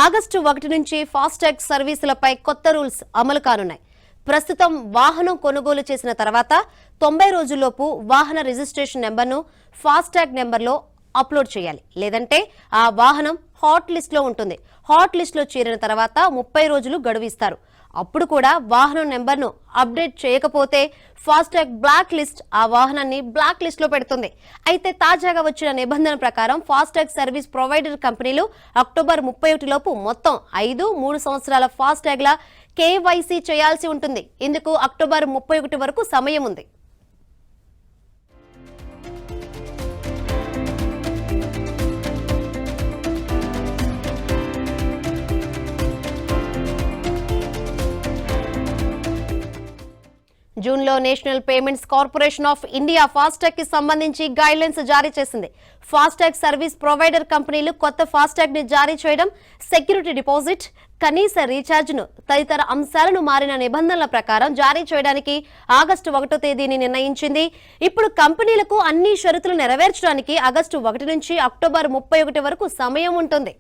August 1 నుంచి FASTag సర్వీసులపై కొత్త rules అమలు కానున్నాయి. ప్రస్తుతం వాహనం కొనుగోలు చేసిన తర్వాత 90 రోజుల్లోపు వాహన రిజిస్ట్రేషన్ నెంబర్ను ఫాస్టాగ్ నెంబర్లో అప్లోడ్ చేయాలి. లేదంటే ఆ వాహనం హాట్ లిస్ట్ లో ఉంటుంది. హాట్ లిస్ట్ లో చేరిన తర్వాత 30 రోజులు గడువు ఇస్తారు. అప్పుడు కూడా వాహనం నెంబర్ను అప్డేట్ చేయకపోతే ఫాస్టాగ్ బ్లాక్ లిస్ట్ ఆ వాహనాన్ని బ్లాక్ లిస్ట్ లో పెడుతుంది. అయితే తాజాగా వచ్చిన నిబంధన ప్రకారం ఫాస్టాగ్ సర్వీస్ ప్రొవైడర్ కంపెనీలు అక్టోబర్ 31 లోపు మొత్తం 3 సంవత్సరాల ఫాస్టాగ్ ల కేవైసీ చేయాల్సి ఉంటుంది. ఇందుకు అక్టోబర్ 31 వరకు సమయం ఉంది. జూన్లో national payments corporation of India FASTag కి సంబంధించి గైడ్లైన్స్ జారీ చేసింది. ఫాస్టాగ్ సర్వీస్ ప్రొవైడర్ కంపెనీలు కొత్త ఫాస్టాగ్ ని జారీ చేయడం, సెక్యూరిటీ డిపాజిట్, కనీస రీఛార్జ్ను తదితర అంశాలను మారిన నిబంధనల ప్రకారం జారీ చేయడానికి ఆగస్టు 1వ తేదీని నిర్ణయించింది. ఇప్పుడు కంపెనీలకు అన్ని షరతులు నెరవేర్చడానికి ఆగస్టు 1 నుంచి అక్టోబర్ 31 వరకు సమయం ఉంటుంది.